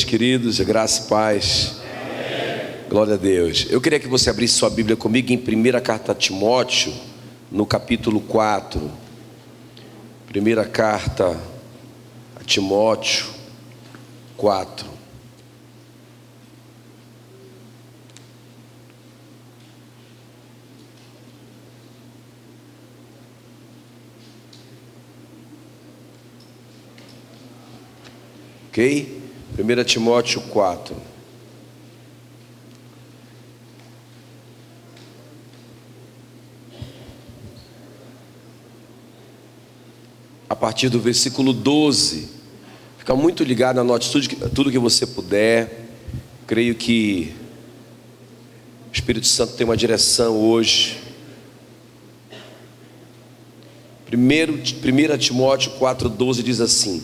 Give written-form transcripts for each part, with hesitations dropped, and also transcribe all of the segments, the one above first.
queridos, graça e paz. Amém. Glória a Deus. Eu queria que você abrisse sua Bíblia comigo em primeira carta a Timóteo, no capítulo 4. Primeira carta a Timóteo 4. Ok? 1 Timóteo 4. A partir do versículo 12. Fica muito ligado, anote tudo que você puder. Creio que o Espírito Santo tem uma direção hoje. 1 Timóteo 4,12 diz assim: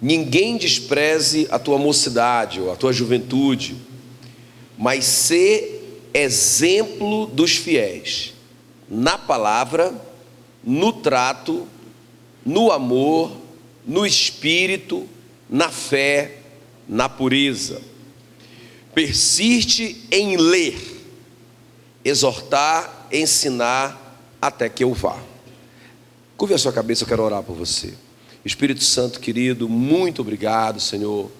ninguém despreze a tua mocidade ou a tua juventude, mas sê exemplo dos fiéis, na palavra, no trato, no amor, no espírito, na fé, na pureza. Persiste em ler, exortar, ensinar, até que eu vá. Curve a sua cabeça, eu quero orar por você. Espírito Santo querido, muito obrigado, Senhor,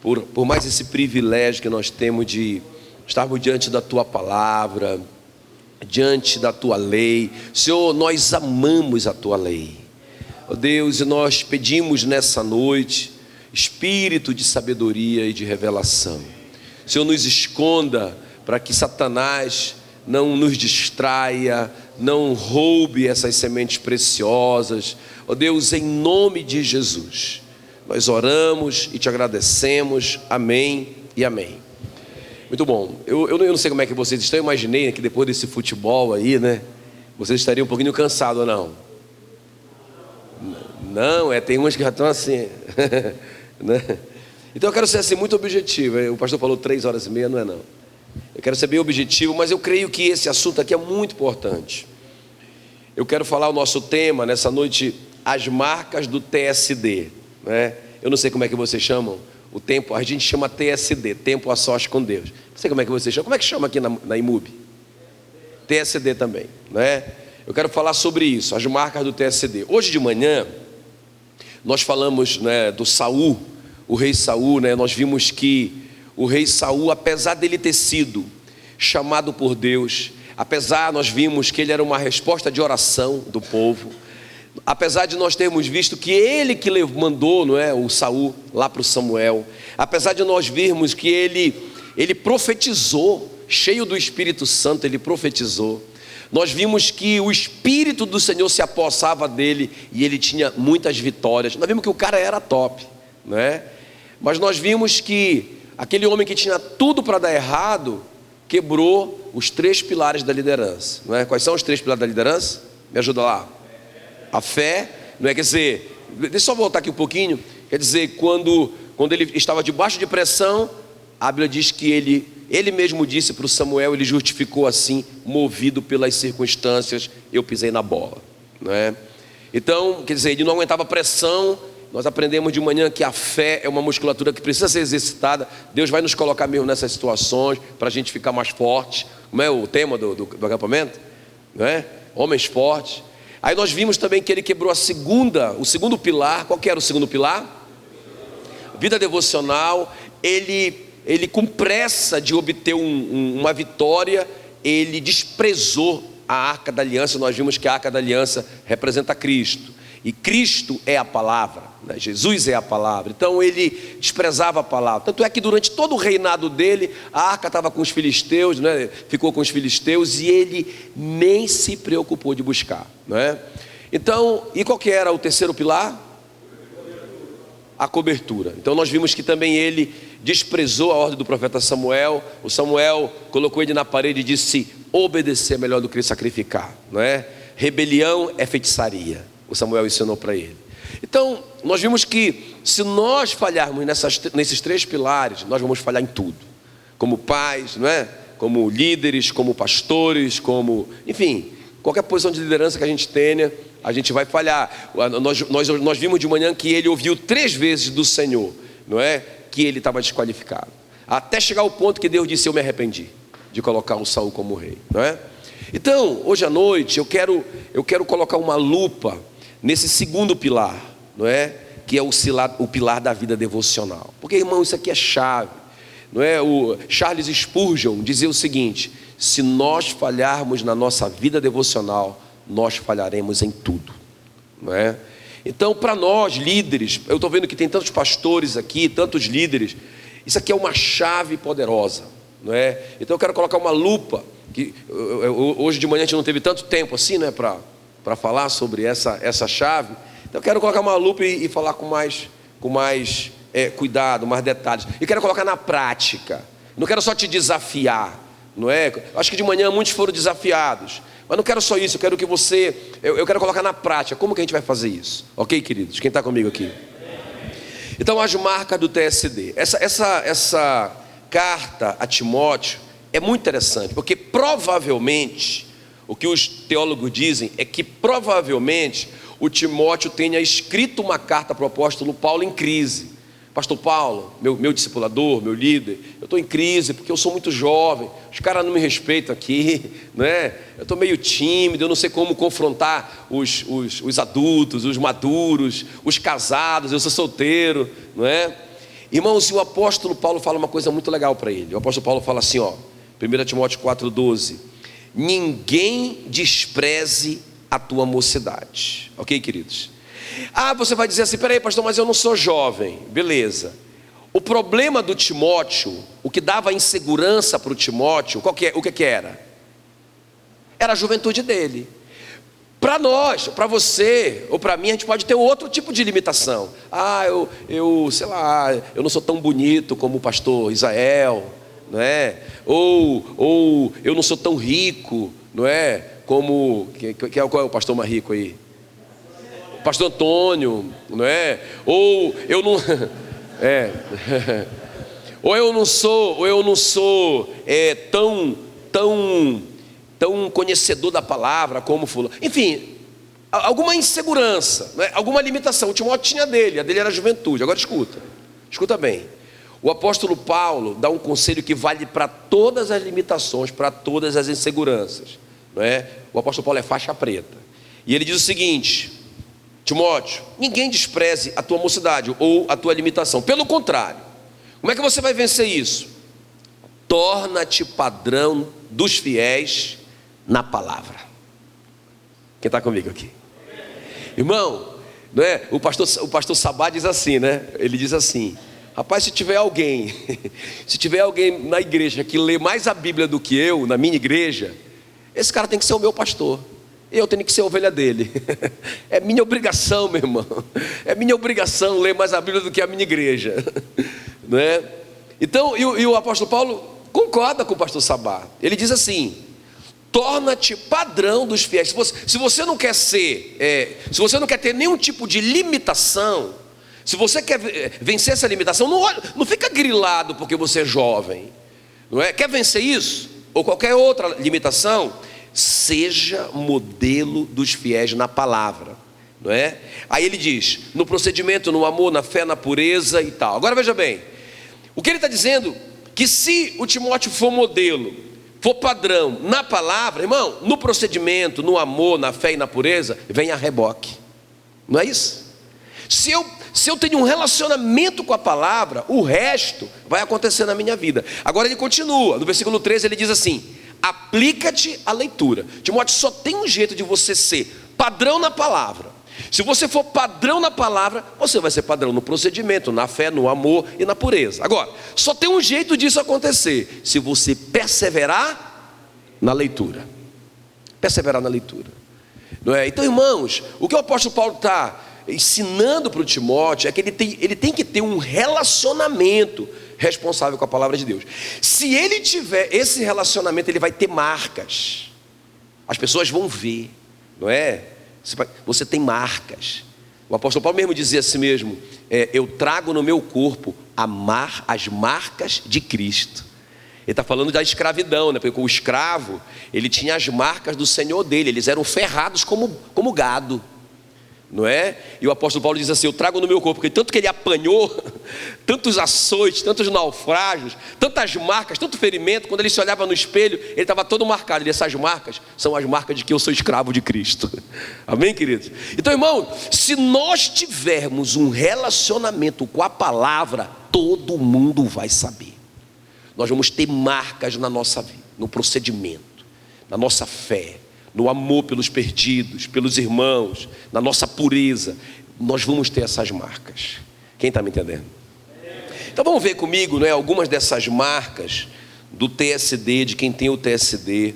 por mais esse privilégio que nós temos de estarmos diante da Tua palavra, diante da Tua lei. Senhor, nós amamos a Tua lei, ó Deus, e nós pedimos nessa noite espírito de sabedoria e de revelação. Senhor, nos esconda para que Satanás não nos distraia, não roube essas sementes preciosas. Ó Deus, em nome de Jesus, nós oramos e te agradecemos. Amém e amém. Muito bom. Eu não sei como é que vocês estão. Eu imaginei que depois desse futebol aí, né, vocês estariam um pouquinho cansados ou não? Não, tem uns que já estão assim. Né? Então eu quero ser assim muito objetivo. O pastor falou 3h30, não é não. Eu quero ser bem objetivo, mas eu creio que esse assunto aqui é muito importante. Eu quero falar o nosso tema nessa noite, as marcas do TSD, né? Eu não sei como é que vocês chamam o tempo, a gente chama TSD, tempo a sós com Deus. Não sei como é que vocês chamam. Como é que chama aqui na IMUB? TSD também, né? Eu quero falar sobre isso, as marcas do TSD. Hoje de manhã nós falamos, né, do Saul, o rei Saul, né? Nós vimos que o rei Saul, apesar dele ter sido chamado por Deus, apesar nós vimos que ele era uma resposta de oração do povo, apesar de nós termos visto que ele que mandou, não é, o Saul lá para o Samuel, apesar de nós virmos que ele profetizou, cheio do Espírito Santo, ele profetizou, nós vimos que o Espírito do Senhor se apossava dele e ele tinha muitas vitórias. Nós vimos que o cara era top, né? Mas nós vimos que aquele homem que tinha tudo para dar errado quebrou os 3 pilares da liderança, não é? Quais são os 3 pilares da liderança? Me ajuda lá. A fé, não é? Quer dizer, deixa eu só voltar aqui um pouquinho. Quer dizer, quando ele estava debaixo de pressão, a Bíblia diz que ele mesmo disse para o Samuel, ele justificou assim, movido pelas circunstâncias, eu pisei na bola, não é? Então, quer dizer, ele não aguentava pressão. Nós aprendemos de manhã que a fé é uma musculatura que precisa ser exercitada. Deus vai nos colocar mesmo nessas situações para a gente ficar mais forte. Como é o tema do acampamento? Não é? Homens fortes. Aí nós vimos também que ele quebrou o segundo pilar. Qual que era o segundo pilar? Vida devocional. Ele com pressa de obter uma vitória, ele desprezou a Arca da Aliança. Nós vimos que a Arca da Aliança representa Cristo. E Cristo é a palavra, né? Jesus é a palavra. Então ele desprezava a palavra. Tanto é que durante todo o reinado dele, a arca estava com os filisteus, né? Ficou com os filisteus e ele nem se preocupou de buscar, né? Então, e qual que era o terceiro pilar? A cobertura. Então nós vimos que também ele desprezou a ordem do profeta Samuel. O Samuel colocou ele na parede e disse: obedecer é melhor do que sacrificar, não é? Rebelião é feitiçaria. O Samuel ensinou para ele. Então, nós vimos que se nós falharmos nesses 3 pilares, nós vamos falhar em tudo. Como pais, não é? Como líderes, como pastores, enfim, qualquer posição de liderança que a gente tenha, a gente vai falhar. Nós vimos de manhã que ele ouviu 3 vezes do Senhor, não é? que ele estava desqualificado. Até chegar ao ponto que Deus disse: eu me arrependi de colocar o Saul como rei, não é? Então, hoje à noite, eu quero colocar uma lupa nesse segundo pilar, não é? Que é o pilar da vida devocional. Porque, irmão, isso aqui é chave, não é? O Charles Spurgeon dizia o seguinte: se nós falharmos na nossa vida devocional, nós falharemos em tudo, não é? Então, para nós líderes, eu estou vendo que tem tantos pastores aqui, tantos líderes, isso aqui é uma chave poderosa, não é? Então eu quero colocar uma lupa, que hoje de manhã a gente não teve tanto tempo assim, né, para falar sobre essa chave. Então eu quero colocar uma lupa e falar com mais cuidado, mais detalhes. E quero colocar na prática. Não quero só te desafiar, não é? Acho que de manhã muitos foram desafiados, mas não quero só isso. Eu quero que eu quero colocar na prática. Como que a gente vai fazer isso? Ok, queridos? Quem está comigo aqui? Então, as marcas do TSD. Essa carta a Timóteo é muito interessante, porque provavelmente, o que os teólogos dizem é que provavelmente o Timóteo tenha escrito uma carta para o apóstolo Paulo em crise. Pastor Paulo, meu discipulador, meu líder, eu estou em crise porque eu sou muito jovem, os caras não me respeitam aqui, né? Eu estou meio tímido, eu não sei como confrontar os adultos, os maduros, os casados, eu sou solteiro, não é? Irmãos, e o apóstolo Paulo fala uma coisa muito legal para ele. O apóstolo Paulo fala assim, 1 Timóteo 4,12: ninguém despreze a tua mocidade. Ok, queridos? Você vai dizer assim: peraí, pastor, mas eu não sou jovem. Beleza. O problema do Timóteo, o que dava insegurança para o Timóteo, o que era? Era a juventude dele. Para nós, para você ou para mim, a gente pode ter outro tipo de limitação. Sei lá, eu não sou tão bonito como o pastor Israel, não é? Ou eu não sou tão rico, não é? Como qual é o pastor mais rico aí? Pastor Antônio, não é? Ou eu não ou eu não sou tão conhecedor da palavra como fulano. Enfim, alguma insegurança, não é? Alguma limitação. O Timóteo tinha a dele era a juventude. Agora escuta bem. O apóstolo Paulo dá um conselho que vale para todas as limitações, para todas as inseguranças, não é? O apóstolo Paulo é faixa preta, e ele diz o seguinte: Timóteo, ninguém despreze a tua mocidade ou a tua limitação. Pelo contrário, como é que você vai vencer isso? Torna-te padrão dos fiéis na palavra. Quem está comigo aqui? Irmão, não é? O pastor Sabá diz assim, né? Ele diz assim: rapaz, se tiver alguém na igreja que lê mais a Bíblia do que eu, na minha igreja, esse cara tem que ser o meu pastor. Eu tenho que ser a ovelha dele. É minha obrigação, meu irmão. É minha obrigação ler mais a Bíblia do que a minha igreja, não é? Então, e o apóstolo Paulo concorda com o pastor Sabá. Ele diz assim: torna-te padrão dos fiéis. Se você não quer se você não quer ter nenhum tipo de limitação, se você quer vencer essa limitação, não fica grilado porque você é jovem, não é? Quer vencer isso? Ou qualquer outra limitação? Seja modelo dos fiéis na palavra, não é? Aí ele diz: no procedimento, no amor, na fé, na pureza e tal. Agora veja bem, o que ele está dizendo, que se o Timóteo for modelo, for padrão na palavra, irmão, no procedimento, no amor, na fé e na pureza, vem a reboque, não é isso? Se eu tenho um relacionamento com a palavra, o resto vai acontecer na minha vida. Agora ele continua, no versículo 13 ele diz assim: aplica-te à leitura. Timóteo, só tem um jeito de você ser padrão na palavra. Se você for padrão na palavra, você vai ser padrão no procedimento, na fé, no amor e na pureza. Agora, só tem um jeito disso acontecer: se você perseverar na leitura. Perseverar na leitura, não é? Então, irmãos, o que o apóstolo Paulo está ensinando para o Timóteo é que ele tem que ter um relacionamento responsável com a palavra de Deus. Se ele tiver esse relacionamento, ele vai ter marcas. As pessoas vão ver, não é? Você tem marcas. O apóstolo Paulo mesmo dizia a si mesmo: eu trago no meu corpo as marcas de Cristo. Ele está falando da escravidão, né? Porque o escravo, ele tinha as marcas do senhor dele. Eles eram ferrados como gado, não é? E o apóstolo Paulo diz assim: eu trago no meu corpo, porque tanto que ele apanhou, tantos açoites, tantos naufrágios, tantas marcas, tanto ferimento, quando ele se olhava no espelho, ele estava todo marcado. E essas marcas são as marcas de que eu sou escravo de Cristo. Amém, queridos? Então, irmão, se nós tivermos um relacionamento com a palavra, todo mundo vai saber. Nós vamos ter marcas na nossa vida, no procedimento, na nossa fé, no amor pelos perdidos, pelos irmãos, na nossa pureza. Nós vamos ter essas marcas. Quem está me entendendo? Então vamos ver comigo, né, algumas dessas marcas do TSD, de quem tem o TSD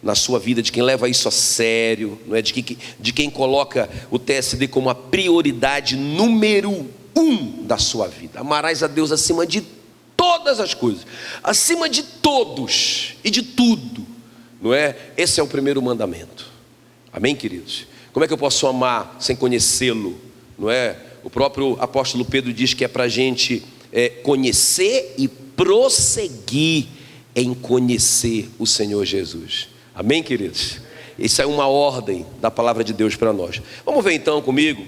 na sua vida, de quem leva isso a sério, não é? De quem coloca o TSD como a prioridade número 1 da sua vida. Amarás a Deus acima de todas as coisas, acima de todos e de tudo. Não é? Esse é o primeiro mandamento. Amém, queridos? Como é que eu posso amar sem conhecê-lo? Não é? O próprio apóstolo Pedro diz que é para a gente conhecer e prosseguir em conhecer o Senhor Jesus. Amém, queridos? Isso é uma ordem da palavra de Deus para nós. Vamos ver então comigo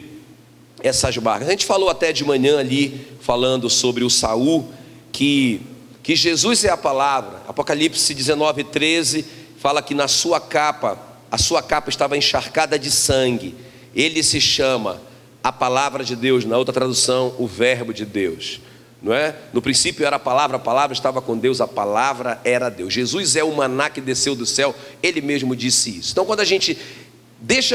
essas marcas. A gente falou até de manhã ali, falando sobre o Saul, que Jesus é a palavra. Apocalipse 19:13 fala que a sua capa estava encharcada de sangue. Ele se chama a palavra de Deus, na outra tradução, o verbo de Deus, não é? No princípio era a palavra estava com Deus, a palavra era Deus. Jesus é o maná que desceu do céu, ele mesmo disse isso. Então quando a gente deixa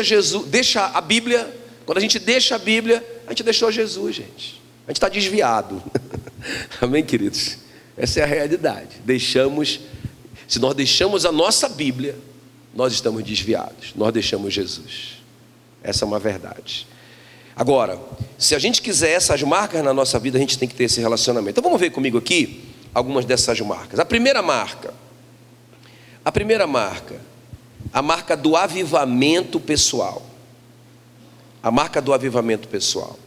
a Bíblia, a gente deixou Jesus, gente. A gente está desviado. Amém, queridos? Essa é a realidade. Se nós deixamos a nossa Bíblia, nós estamos desviados. Nós deixamos Jesus. Essa é uma verdade. Agora, se a gente quiser essas marcas na nossa vida, a gente tem que ter esse relacionamento. Então vamos ver comigo aqui algumas dessas marcas. A primeira marca, a marca do avivamento pessoal. A marca do avivamento pessoal.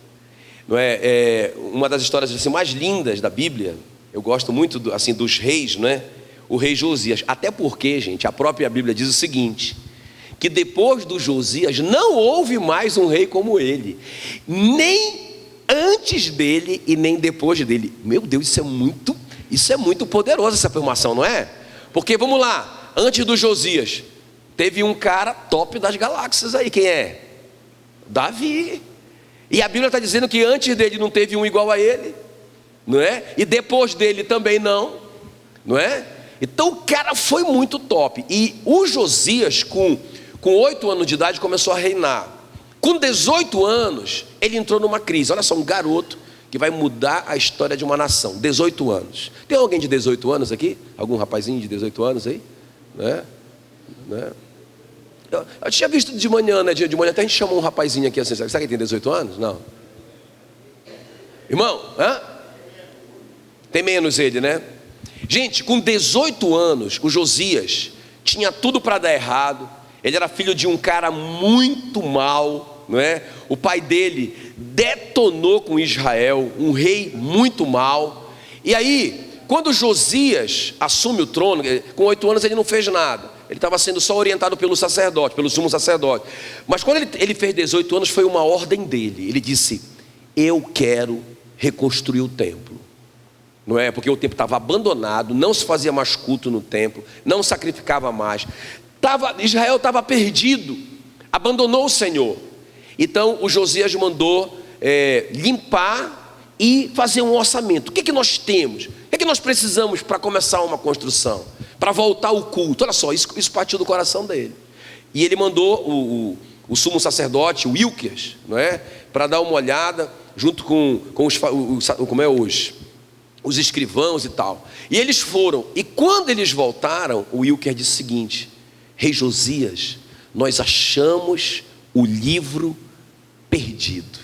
Não é uma das histórias assim, mais lindas da Bíblia. Eu gosto muito dos reis, não é? O rei Josias, até porque, gente, a própria Bíblia diz o seguinte, que depois do Josias não houve mais um rei como ele, nem antes dele e nem depois dele. Meu Deus, isso é muito poderoso, essa afirmação, não é? Porque vamos lá, antes do Josias teve um cara top das galáxias aí, quem é? Davi. E a Bíblia está dizendo que antes dele não teve um igual a ele, não é? E depois dele também não é? Então o cara foi muito top. E o Josias com 8 anos de idade começou a reinar. Com 18 anos ele entrou numa crise. Olha só, um garoto que vai mudar a história de uma nação. 18 anos. Tem alguém de 18 anos aqui? Algum rapazinho de 18 anos aí? Né? Eu tinha visto de manhã, né? De manhã até a gente chamou um rapazinho aqui assim. Sabe quem tem 18 anos? Não. Irmão, tem menos ele, né? Gente, com 18 anos, o Josias tinha tudo para dar errado. Ele era filho de um cara muito mau, não é? O pai dele detonou com Israel, um rei muito mau. E aí, quando Josias assume o trono, com 8 anos ele não fez nada. Ele estava sendo só orientado pelo sacerdote, pelo sumo sacerdote. Mas quando ele fez 18 anos, foi uma ordem dele. Ele disse: eu quero reconstruir o templo. Não é? Porque o templo estava abandonado, não se fazia mais culto no templo, não sacrificava mais. Israel estava perdido, abandonou o Senhor. Então o Josias mandou limpar e fazer um orçamento. O que nós temos? O que nós precisamos para começar uma construção? Para voltar o culto? Olha só, isso partiu do coração dele. E ele mandou o sumo sacerdote, o Ilquias, não é? Para dar uma olhada, junto com os escrivãos e tal. E eles foram. E quando eles voltaram, o Ilquias disse o seguinte: rei Josias, nós achamos o livro perdido.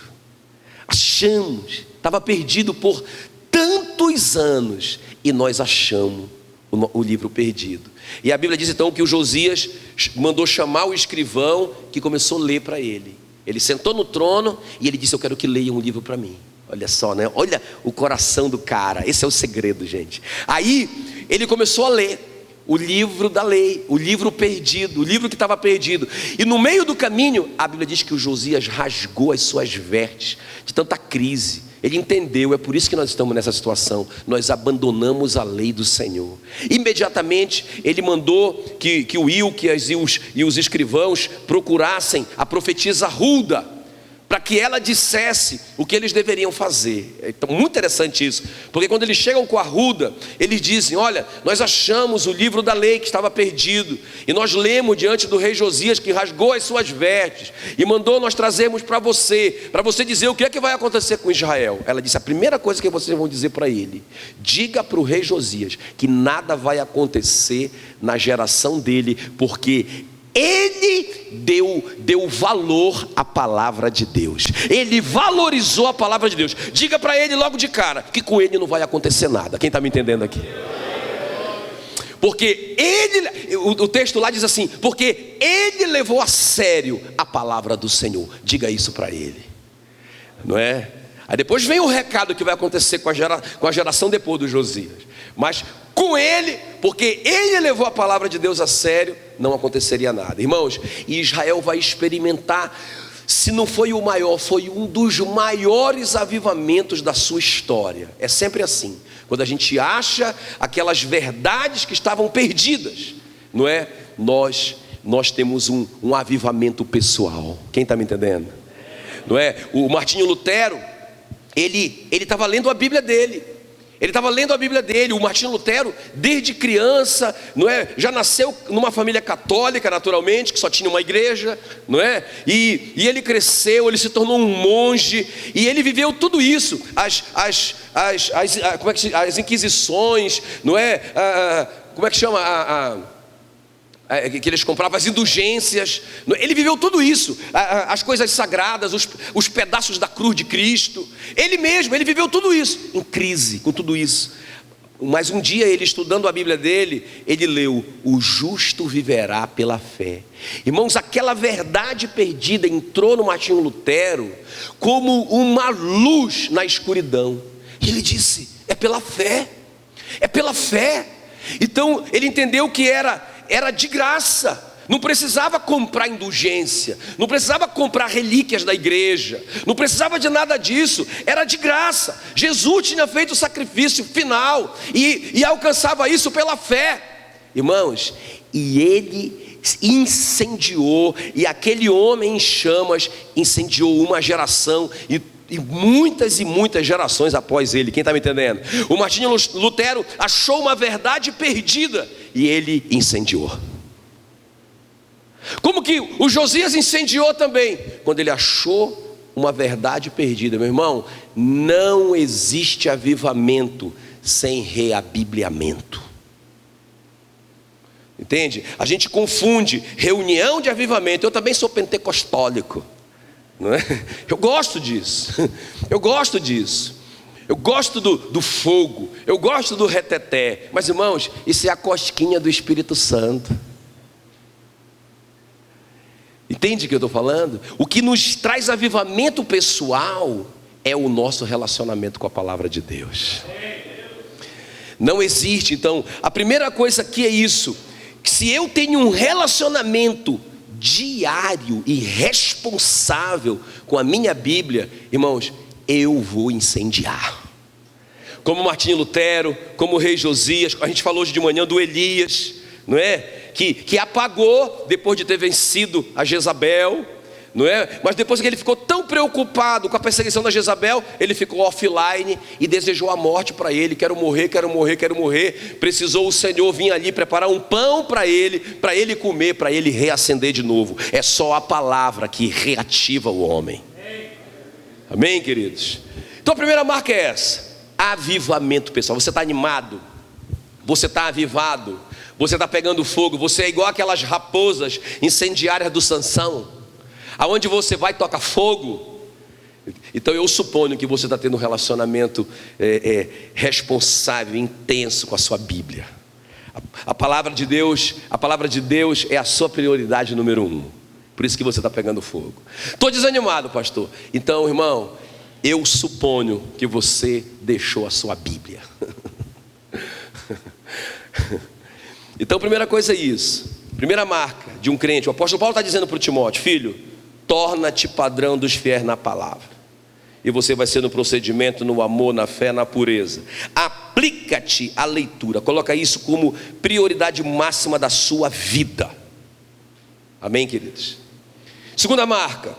Achamos, estava perdido por tantos anos, e nós achamos o livro perdido. E a Bíblia diz então que o Josias mandou chamar o escrivão, que começou a ler para ele. Ele sentou no trono e ele disse: eu quero que leia um livro para mim. Olha só, né? Olha o coração do cara. Esse é o segredo, gente. Aí ele começou a ler. o livro da lei, o livro perdido, o livro que estava perdido. E no meio do caminho, a Bíblia diz que o Josias rasgou as suas vestes de tanta crise. Ele entendeu, é por isso que nós estamos nessa situação. Nós abandonamos a lei do Senhor. Imediatamente ele mandou que o Ilquias e os escrivãos procurassem a profetisa Hulda, para que ela dissesse o que eles deveriam fazer. Então, muito interessante isso, porque quando eles chegam com a Hulda, eles dizem: olha, nós achamos o livro da lei que estava perdido, e nós lemos diante do rei Josias, que rasgou as suas vestes, e mandou nós trazermos para você dizer o que é que vai acontecer com Israel. Ela disse: a primeira coisa que vocês vão dizer para ele, diga para o rei Josias, que nada vai acontecer na geração dele, porque ele deu valor à palavra de Deus. Ele valorizou a palavra de Deus. Diga para ele logo de cara que com ele não vai acontecer nada. Quem está me entendendo aqui? Porque ele, o texto lá diz assim: porque ele levou a sério a palavra do Senhor. Diga isso para ele, não é? Aí depois vem o recado que vai acontecer com a geração depois do Josias. Mas com ele, porque ele levou a palavra de Deus a sério, não aconteceria nada. Irmãos, e Israel vai experimentar, se não foi o maior, foi um dos maiores avivamentos da sua história. É sempre assim, quando a gente acha aquelas verdades que estavam perdidas, não é? Nós temos um avivamento pessoal. Quem está me entendendo? Não é? O Martinho Lutero, ele estava lendo a Bíblia dele. O Martinho Lutero, desde criança, não é? Já nasceu numa família católica, naturalmente, que só tinha uma igreja, não é? E ele cresceu, ele se tornou um monge, e ele viveu tudo isso, as inquisições, não é? Como é que chama? Que eles compravam, as indulgências. Ele viveu tudo isso, as coisas sagradas, os pedaços da cruz de Cristo. Ele viveu tudo isso, em crise com tudo isso. Mas um dia, ele estudando a Bíblia dele, ele leu: o justo viverá pela fé. Irmãos, aquela verdade perdida entrou no Martinho Lutero como uma luz na escuridão. E ele disse: é pela fé, é pela fé. Então ele entendeu que era de graça, não precisava comprar indulgência, não precisava comprar relíquias da igreja, não precisava de nada disso, era de graça. Jesus tinha feito o sacrifício final e alcançava isso pela fé, irmãos. E ele incendiou, e aquele homem em chamas incendiou uma geração e muitas gerações após ele. Quem está me entendendo? O Martinho Lutero achou uma verdade perdida e ele incendiou. Como que o Josias incendiou também? Quando ele achou uma verdade perdida. Meu irmão, não existe avivamento sem reabibliamento. Entende? A gente confunde reunião de avivamento. Eu também sou pentecostólico, não é? Eu gosto disso. Eu gosto do fogo, eu gosto do reteté. Mas, irmãos, isso é a cosquinha do Espírito Santo. Entende o que eu estou falando? O que nos traz avivamento pessoal é o nosso relacionamento com a palavra de Deus. Não existe. Então, a primeira coisa aqui é isso: que se eu tenho um relacionamento diário e responsável com a minha Bíblia, irmãos, eu vou incendiar. Como Martinho Lutero, como o rei Josias. A gente falou hoje de manhã do Elias, não é? Que apagou depois de ter vencido a Jezabel, não é? Mas depois que ele ficou tão preocupado com a perseguição da Jezabel, ele ficou offline e desejou a morte para ele. Quero morrer. Precisou o Senhor vir ali preparar um pão para ele comer, para ele reacender de novo. É só a palavra que reativa o homem. Amém, queridos? Então a primeira marca é essa: avivamento pessoal. Você está animado, você está avivado, você está pegando fogo. Você é igual aquelas raposas incendiárias do Sansão, aonde você vai toca fogo. Então eu suponho que você está tendo um relacionamento responsável, intenso com a sua Bíblia. A palavra de Deus é a sua prioridade número 1. Por isso que você está pegando fogo. Estou desanimado, pastor. Então, irmão, eu suponho que você deixou a sua Bíblia. Então, primeira coisa é isso. Primeira marca de um crente. O apóstolo Paulo está dizendo para o Timóteo: filho, torna-te padrão dos fiéis na palavra. E você vai ser no procedimento, no amor, na fé, na pureza. Aplica-te à leitura. Coloca isso como prioridade máxima da sua vida. Amém, queridos? Segunda marca.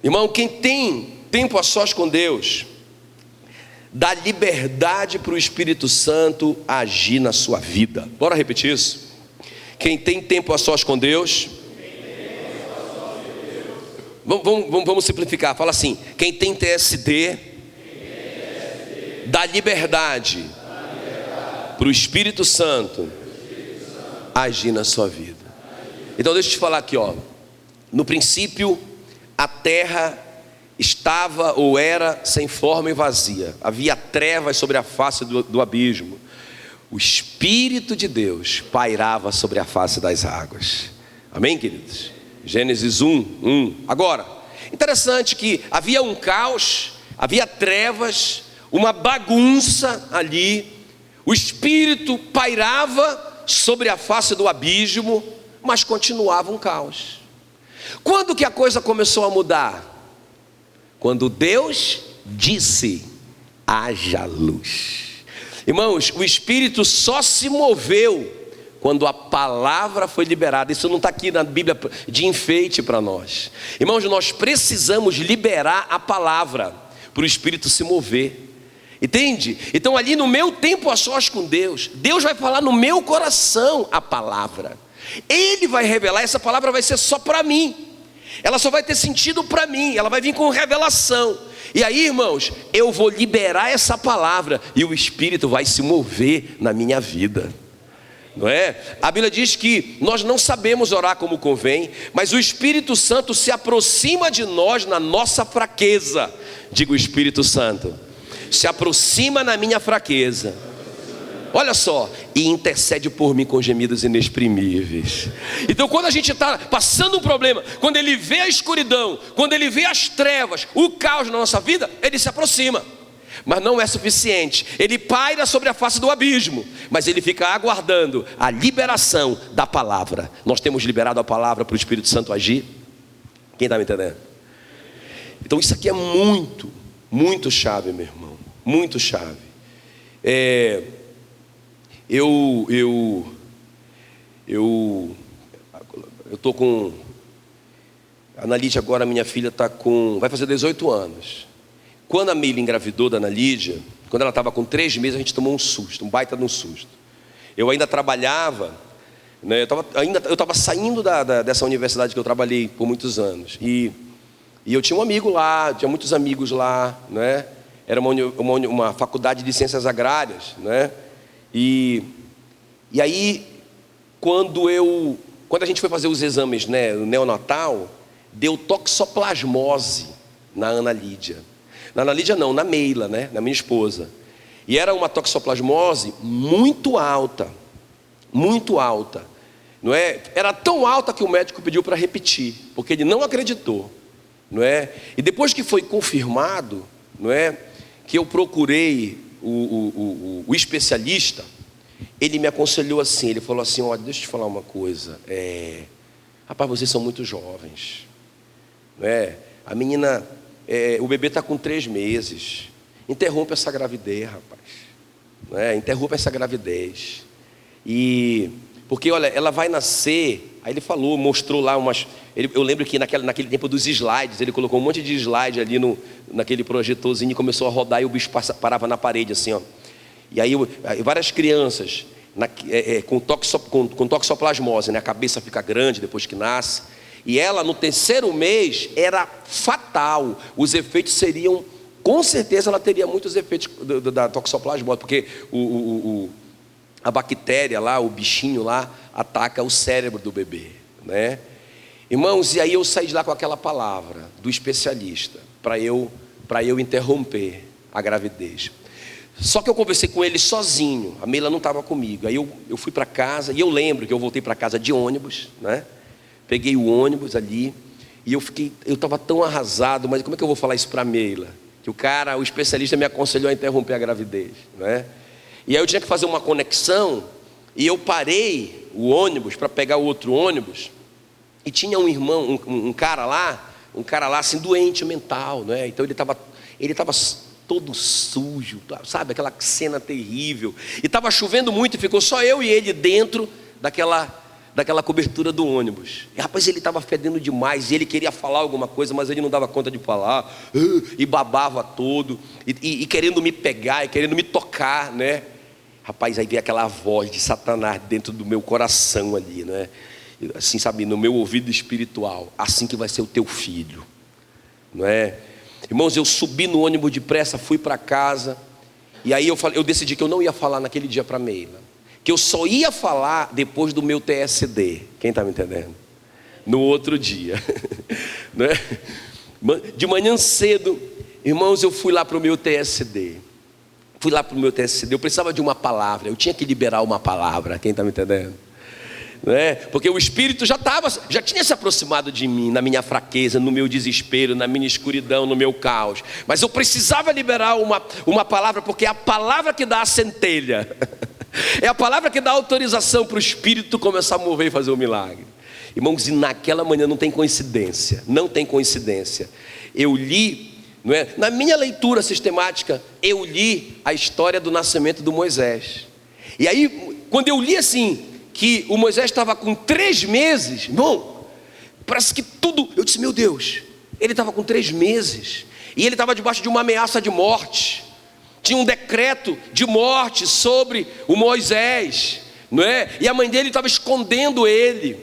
Irmão, quem tem tempo a sós com Deus, dá liberdade para o Espírito Santo agir na sua vida. Bora repetir isso? Quem tem tempo a sós com Deus, vamos simplificar, fala assim: quem tem TSD, dá liberdade para o Espírito Santo agir na sua vida. Então deixa eu te falar aqui, ó. No princípio, a terra estava ou era sem forma e vazia, havia trevas sobre a face do abismo. O Espírito de Deus pairava sobre a face das águas. Amém, queridos? Gênesis 1. Agora, interessante que havia um caos, havia trevas, uma bagunça ali. O Espírito pairava sobre a face do abismo, mas continuava um caos. Quando que a coisa começou a mudar? Quando Deus disse: haja luz. Irmãos, o Espírito só se moveu quando a palavra foi liberada. Isso não está aqui na Bíblia de enfeite para nós. Irmãos, nós precisamos liberar a palavra para o Espírito se mover. Entende? Então ali no meu tempo a sós com Deus, Deus vai falar no meu coração a palavra. Ele vai revelar, essa palavra vai ser só para mim. Ela só vai ter sentido para mim, ela vai vir com revelação. E aí, irmãos, eu vou liberar essa palavra e o Espírito vai se mover na minha vida. Não é? A Bíblia diz que nós não sabemos orar como convém, mas o Espírito Santo se aproxima de nós na nossa fraqueza. Diga: o Espírito Santo se aproxima na minha fraqueza. Olha só, e intercede por mim com gemidos inexprimíveis. Então quando a gente está passando um problema, quando ele vê a escuridão, quando ele vê as trevas, o caos na nossa vida, ele se aproxima. Mas não é suficiente, ele paira sobre a face do abismo, mas ele fica aguardando a liberação da palavra. Nós temos liberado a palavra para o Espírito Santo agir? Quem está me entendendo? Então isso aqui é muito, muito chave, meu irmão. Muito chave. Eu estou com a Ana Lídia agora, minha filha vai fazer 18 anos. Quando a Meila engravidou da Ana Lídia, quando ela estava com 3 meses, a gente tomou um susto, um baita de um susto. Eu ainda trabalhava, né, eu estava saindo dessa universidade que eu trabalhei por muitos anos. E eu tinha um amigo lá, tinha muitos amigos lá, né? Era uma faculdade de ciências agrárias, né? E aí, quando a gente foi fazer os exames, né, no neonatal, deu toxoplasmose na Ana Lídia. Na Ana Lídia não, na Meila, né, na minha esposa. E era uma toxoplasmose muito alta, não é? Era tão alta que o médico pediu para repetir, porque ele não acreditou, não é? E depois que foi confirmado, não é, que eu procurei o especialista, ele me aconselhou assim, ele falou assim: olha, deixa eu te falar uma coisa, rapaz, vocês são muito jovens, não é? A menina, o bebê está com 3 meses, interrompa essa gravidez, rapaz, não é? Interrompa essa gravidez, porque olha, ela vai nascer. Aí ele falou, mostrou lá eu lembro que naquele tempo dos slides, ele colocou um monte de slide ali naquele projetorzinho e começou a rodar, e o bicho parava na parede assim, ó. E aí várias crianças com toxoplasmose, né? A cabeça fica grande depois que nasce. E ela, no 3º mês, era fatal. Os efeitos seriam, com certeza ela teria muitos efeitos da toxoplasmose, porque a bactéria lá, o bichinho lá, ataca o cérebro do bebê, né? Irmãos, e aí eu saí de lá com aquela palavra do especialista, para eu interromper a gravidez. Só que eu conversei com ele sozinho, a Meila não estava comigo. Aí eu fui para casa, e eu lembro que eu voltei para casa de ônibus, né? Peguei o ônibus ali, e eu estava tão arrasado, mas como é que eu vou falar isso para a Meila? Que o especialista me aconselhou a interromper a gravidez, né? E aí eu tinha que fazer uma conexão E eu parei o ônibus para pegar o outro ônibus. E tinha um irmão, um cara lá assim, doente mental, né? Então ele estava todo sujo, sabe? Aquela cena terrível. E estava chovendo muito e ficou só eu e ele dentro daquela cobertura do ônibus. E rapaz, ele estava fedendo demais. E ele queria falar alguma coisa, mas ele não dava conta de falar. E babava todo. E querendo me pegar, e querendo me tocar, né? Rapaz, aí veio aquela voz de Satanás dentro do meu coração ali, né? Assim, sabe, no meu ouvido espiritual. Assim que vai ser o teu filho, não é? Irmãos, eu subi no ônibus depressa, fui para casa. E aí eu decidi que eu não ia falar naquele dia para Meila, que eu só ia falar depois do meu TSD. Quem está me entendendo? No outro dia, né? De manhã cedo, irmãos, eu fui lá para o meu TSD. Eu precisava de uma palavra, eu tinha que liberar uma palavra. Quem está me entendendo? Né? Porque o Espírito já tinha se aproximado de mim, na minha fraqueza, no meu desespero, na minha escuridão, no meu caos. Mas eu precisava liberar uma palavra, porque é a palavra que dá a centelha. É a palavra que dá autorização para o Espírito começar a mover e fazer o milagre. Irmãos, e naquela manhã não tem coincidência. Eu li, não é? Na minha leitura sistemática, eu li a história do nascimento do Moisés. E aí, quando eu li assim, que o Moisés estava com 3 meses, irmão, parece que tudo, eu disse, meu Deus, ele estava com 3 meses, e ele estava debaixo de uma ameaça de morte, tinha um decreto de morte sobre o Moisés, não é? E a mãe dele estava escondendo ele.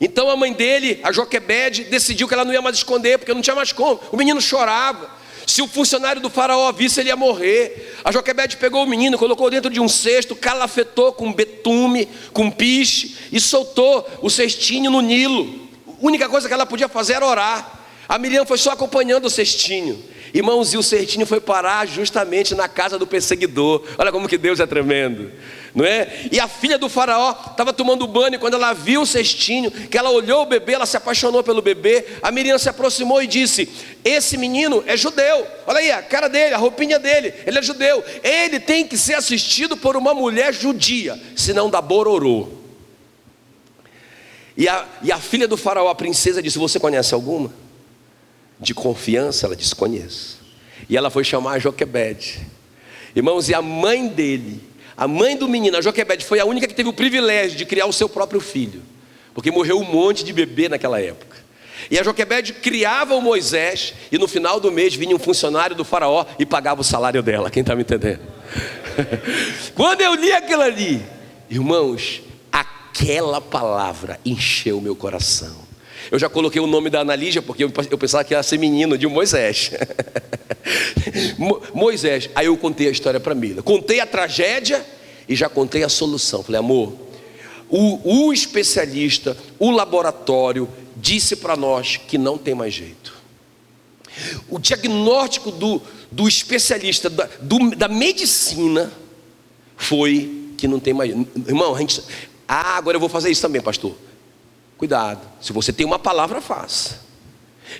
Então a mãe dele, a Joquebede, decidiu que ela não ia mais esconder, porque não tinha mais como, o menino chorava. Se o funcionário do faraó visse, ele ia morrer. A Joquebede pegou o menino, colocou dentro de um cesto, calafetou com betume, com piche, e soltou o cestinho no Nilo. A única coisa que ela podia fazer era orar. A Miriam foi só acompanhando o cestinho. Irmãos, e o cestinho foi parar justamente na casa do perseguidor. Olha como que Deus é tremendo, não é? E a filha do faraó estava tomando banho, e quando ela viu o cestinho, que ela olhou o bebê, ela se apaixonou pelo bebê. A Miriam se aproximou e disse, esse menino é judeu, olha aí a cara dele, a roupinha dele, ele é judeu, ele tem que ser assistido por uma mulher judia, senão dá bororô. E a filha do faraó, a princesa, disse, você conhece alguma? De confiança? Ela disse, conheço. E ela foi chamar a Joquebede. Irmãos, e a mãe dele, a mãe do menino, a Joquebede, foi a única que teve o privilégio de criar o seu próprio filho, porque morreu um monte de bebê naquela época. E a Joquebede criava o Moisés, e no final do mês vinha um funcionário do faraó e pagava o salário dela. Quem está me entendendo? Quando eu li aquilo ali, irmãos, aquela palavra encheu meu coração. Eu já coloquei o nome da Ana Lígia, porque eu pensava que ia ser menino de Moisés. Moisés. Aí eu contei a história para Mila. Contei a tragédia e já contei a solução. Falei, amor, o especialista, o laboratório disse para nós que não tem mais jeito. O diagnóstico do especialista, da medicina, foi que não tem mais. Irmão, agora eu vou fazer isso também, pastor. Cuidado, se você tem uma palavra, faça.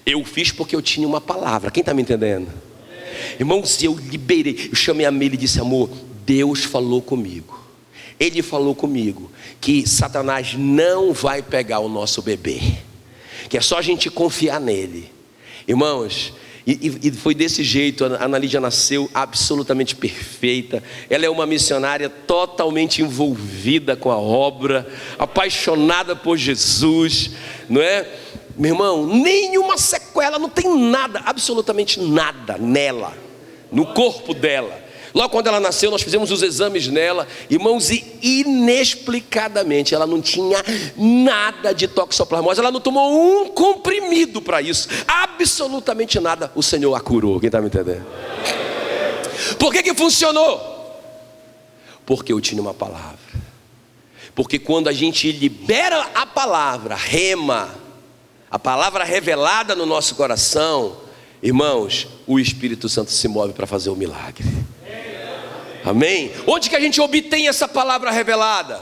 Eu fiz porque eu tinha uma palavra. Quem está me entendendo? Irmãos, eu liberei. Eu chamei a Meila e disse, amor, Deus falou comigo. Ele falou comigo que Satanás não vai pegar o nosso bebê, que é só a gente confiar nele. Irmãos, e foi desse jeito. A Ana Lídia nasceu absolutamente perfeita. Ela é uma missionária totalmente envolvida com a obra, apaixonada por Jesus, não é? Meu irmão, nenhuma sequela, não tem nada, absolutamente nada nela, no corpo dela. Logo quando ela nasceu, nós fizemos os exames nela, irmãos, e inexplicadamente ela não tinha nada de toxoplasmose. Ela não tomou um comprimido para isso, absolutamente nada. O Senhor a curou. Quem está me entendendo? Por que funcionou? Porque eu tinha uma palavra. Porque quando a gente libera a palavra, rema, a palavra revelada no nosso coração, irmãos, o Espírito Santo se move para fazer o milagre. Amém? Onde que a gente obtém essa palavra revelada?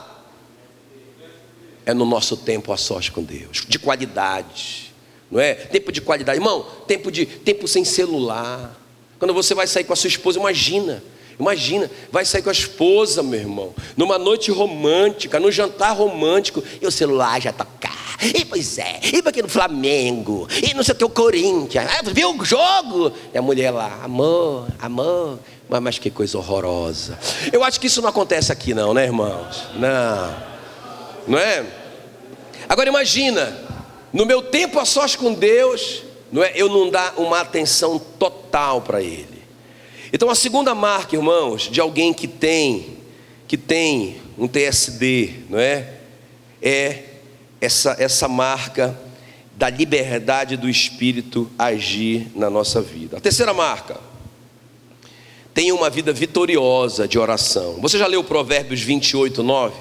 É no nosso tempo a sós com Deus, de qualidade, não é? Tempo de qualidade, irmão, tempo sem celular. Quando você vai sair com a sua esposa, imagina, Imagina, vai sair com a esposa, meu irmão, numa noite romântica, num jantar romântico, e o celular já tocar. E pois é, e para aqui no Flamengo, e não sei o que, o Corinthians, viu o jogo? E a mulher lá, amor, amor, mas que coisa horrorosa. Eu acho que isso não acontece aqui não, né, irmãos? Não é? Agora imagina, no meu tempo a sós com Deus, não é? Eu não dar uma atenção total para Ele. Então a segunda marca, irmãos, de alguém que tem um TSD, não é? É essa marca da liberdade do Espírito agir na nossa vida. A terceira marca, tem uma vida vitoriosa de oração. Você já leu Provérbios 28:9?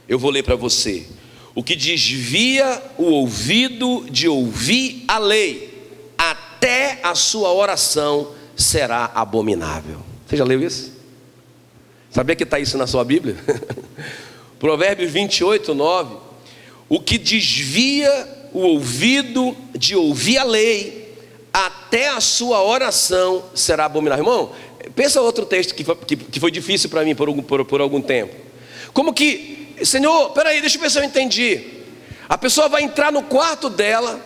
Eu vou ler para você. O que desvia o ouvido de ouvir a lei, até a sua oração será abominável. Você já leu isso? Sabia que está isso na sua Bíblia? Provérbios 28:9. O que desvia o ouvido de ouvir a lei, até a sua oração será abominável. Irmão, pensa outro texto que foi difícil para mim por algum tempo. Como que, Senhor, peraí, deixa eu ver se eu entendi. A pessoa vai entrar no quarto dela,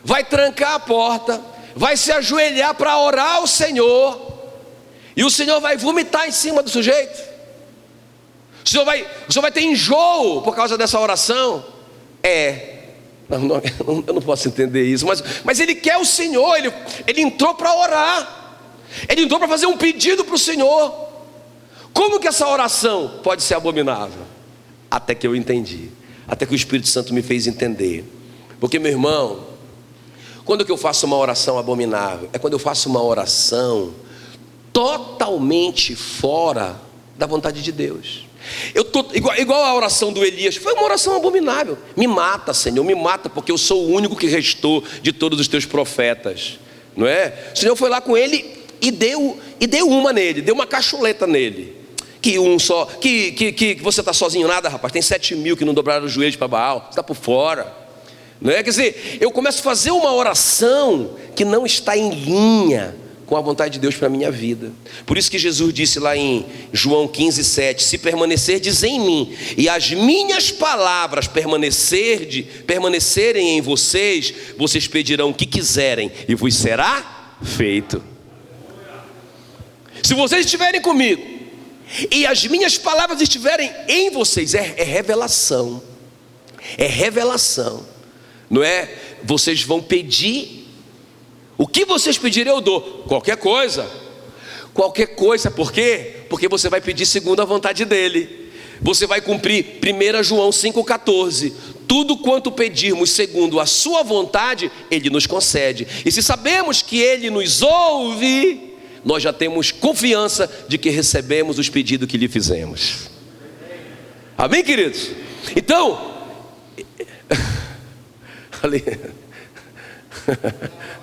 vai trancar a porta, vai se ajoelhar para orar ao Senhor, e o Senhor vai vomitar em cima do sujeito. O Senhor vai ter enjoo por causa dessa oração. Eu não posso entender isso, mas ele quer o Senhor, ele entrou para orar, ele entrou para fazer um pedido para o Senhor. Como que essa oração pode ser abominável? Até que eu entendi, até que o Espírito Santo me fez entender. Porque, meu irmão, quando que eu faço uma oração abominável? É quando eu faço uma oração totalmente fora da vontade de Deus. Eu tô igual a oração do Elias, foi uma oração abominável. Me mata, Senhor, me mata, porque eu sou o único que restou de todos os teus profetas, não é? O Senhor foi lá com ele e deu uma nele, deu uma cachuleta nele. Que você está sozinho nada, rapaz. Tem 7.000 que não dobraram os joelhos para Baal. Você está por fora, não é? Quer dizer, eu começo a fazer uma oração que não está em linha com a vontade de Deus para a minha vida. Por isso que Jesus disse lá em João 15:7: se permanecerdes em mim e as minhas palavras permanecerem em vocês, vocês pedirão o que quiserem e vos será feito. Se vocês estiverem comigo e as minhas palavras estiverem em vocês, é revelação, não é? Vocês vão pedir, o que vocês pedirem eu dou, qualquer coisa, por quê? Porque você vai pedir segundo a vontade dele, você vai cumprir 1 João 5,14, tudo quanto pedirmos segundo a sua vontade, ele nos concede, e se sabemos que ele nos ouve, nós já temos confiança de que recebemos os pedidos que lhe fizemos. Amém, queridos? Então, ali,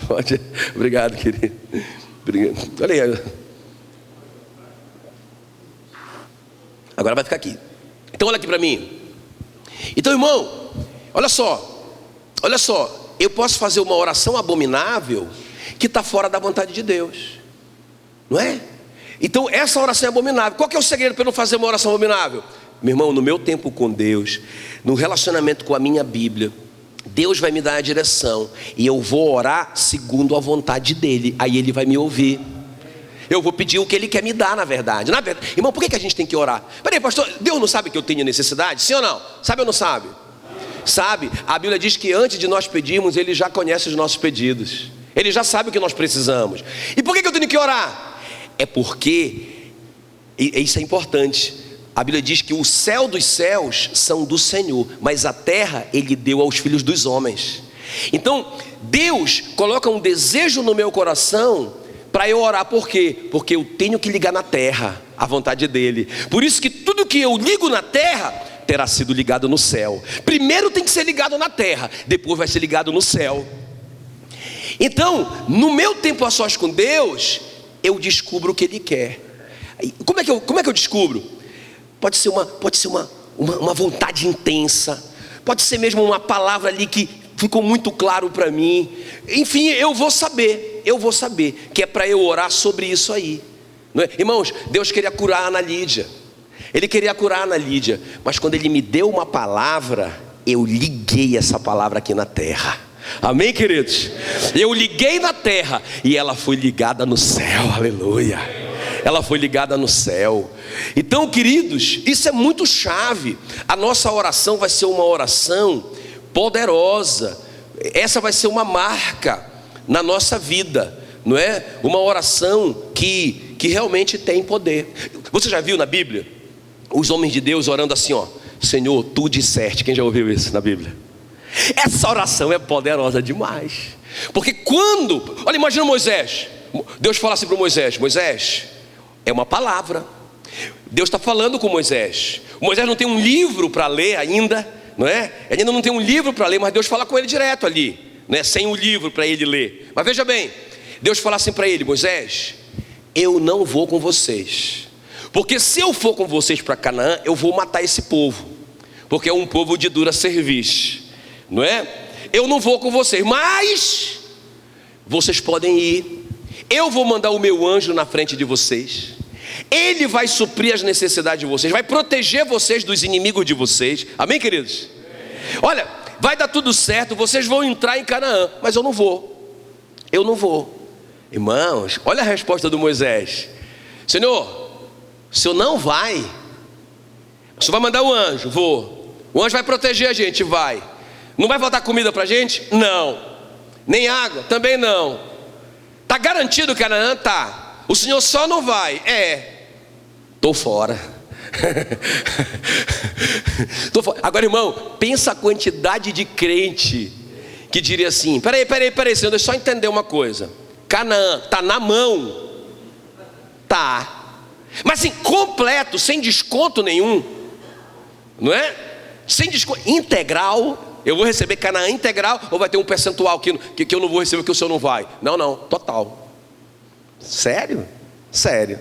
pode, obrigado, querido. Obrigado. Olha aí. Agora vai ficar aqui. Então olha aqui para mim. Então, irmão, olha só, eu posso fazer uma oração abominável que está fora da vontade de Deus, não é? Então essa oração é abominável. Qual que é o segredo para eu não fazer uma oração abominável? Meu irmão, no meu tempo com Deus, no relacionamento com a minha Bíblia, Deus vai me dar a direção e eu vou orar segundo a vontade dele. Aí ele vai me ouvir. Eu vou pedir o que ele quer me dar, na verdade. Irmão, por que a gente tem que orar? Peraí, pastor, Deus não sabe que eu tenho necessidade? Sim ou não? Sabe ou não sabe? Sabe. A Bíblia diz que antes de nós pedirmos, ele já conhece os nossos pedidos. Ele já sabe o que nós precisamos. E por que eu tenho que orar? É porque, e isso é importante, a Bíblia diz que o céu dos céus são do Senhor, mas a terra ele deu aos filhos dos homens. Então Deus coloca um desejo no meu coração para eu orar. Por quê? Porque eu tenho que ligar na terra a vontade dele. Por isso que tudo que eu ligo na terra terá sido ligado no céu. Primeiro tem que ser ligado na terra, depois vai ser ligado no céu. Então, no meu tempo a sós com Deus, eu descubro o que ele quer. Como é que eu descubro? Pode ser uma vontade intensa, pode ser mesmo uma palavra ali que ficou muito claro para mim. Enfim, eu vou saber que é para eu orar sobre isso aí. não é? Irmãos, Deus queria curar a Ana Lídia. Ele queria curar a Ana Lídia, mas quando Ele me deu uma palavra, eu liguei essa palavra aqui na terra. Amém, queridos? Eu liguei na terra e ela foi ligada no céu. Aleluia. Ela foi ligada no céu. Então, queridos, isso é muito chave. A nossa oração vai ser uma oração poderosa. Essa vai ser uma marca na nossa vida, não é? Uma oração que realmente tem poder. Você já viu na Bíblia os homens de Deus orando assim, ó: Senhor, tu disseste. Quem já ouviu isso na Bíblia? Essa oração é poderosa demais. Porque quando, olha, imagina Moisés. Deus fala assim para Moisés: Moisés, é uma palavra. Deus está falando com Moisés. Moisés não tem um livro para ler ainda, não é? Ele ainda não tem um livro para ler, mas Deus fala com ele direto ali, né? Sem um livro para ele ler. Mas veja bem, Deus fala assim para ele: Moisés, eu não vou com vocês, porque se eu for com vocês para Canaã, eu vou matar esse povo, porque é um povo de dura cerviz, não é? Eu não vou com vocês, mas vocês podem ir. Eu vou mandar o meu anjo na frente de vocês. Ele vai suprir as necessidades de vocês, vai proteger vocês dos inimigos de vocês. Amém, queridos? Olha, vai dar tudo certo, vocês vão entrar em Canaã, mas eu não vou. Eu não vou. Irmãos, olha a resposta do Moisés: Senhor, o Senhor não vai? O Senhor vai mandar o anjo? Vou. O anjo vai proteger a gente? Vai. Não vai faltar comida para a gente? Não. Nem água? Também não. Está garantido Canaã? Tá. O Senhor só não vai. Estou fora. Tô fora. Agora, irmão, pensa a quantidade de crente que diria assim: peraí, Senhor, deixa eu só entender uma coisa. Canaã está na mão. Tá. Mas assim, completo, sem desconto nenhum, não é? Sem desconto, integral. Eu vou receber Canaã integral, ou vai ter um percentual que eu não vou receber, que o Senhor não vai? Não, total. Sério? Sério.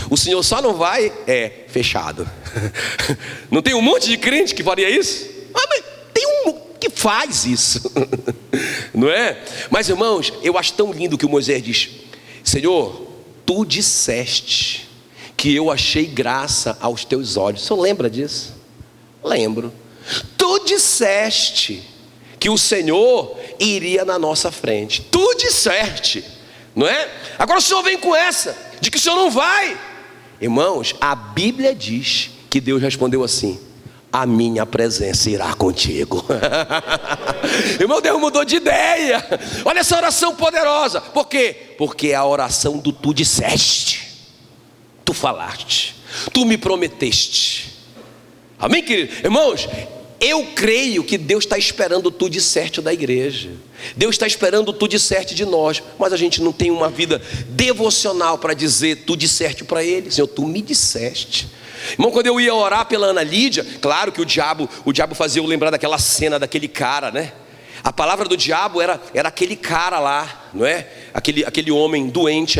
O Senhor só não vai, fechado. Não tem um monte de crente que faria isso? Mas tem um que faz isso. Não é? Mas, irmãos, eu acho tão lindo que o Moisés diz: Senhor, tu disseste que eu achei graça aos teus olhos. O senhor lembra disso? Lembro. Tu disseste que o Senhor iria na nossa frente. Tu disseste, não é? Agora o Senhor vem com essa, de que o Senhor não vai. Irmãos, a Bíblia diz que Deus respondeu assim: a minha presença irá contigo. Irmão, Deus mudou de ideia. Olha essa oração poderosa. Por quê? Porque é a oração do tu disseste. Tu falaste, tu me prometeste. Amém, querido? Irmãos, eu creio que Deus está esperando o tu disseste da igreja. Deus está esperando o tu disseste de nós. Mas a gente não tem uma vida devocional para dizer tu disseste para Ele. Senhor, tu me disseste. Irmão, quando eu ia orar pela Ana Lídia, claro que o diabo fazia eu lembrar daquela cena, daquele cara, né? A palavra do diabo era aquele cara lá, não é? Aquele homem doente ali.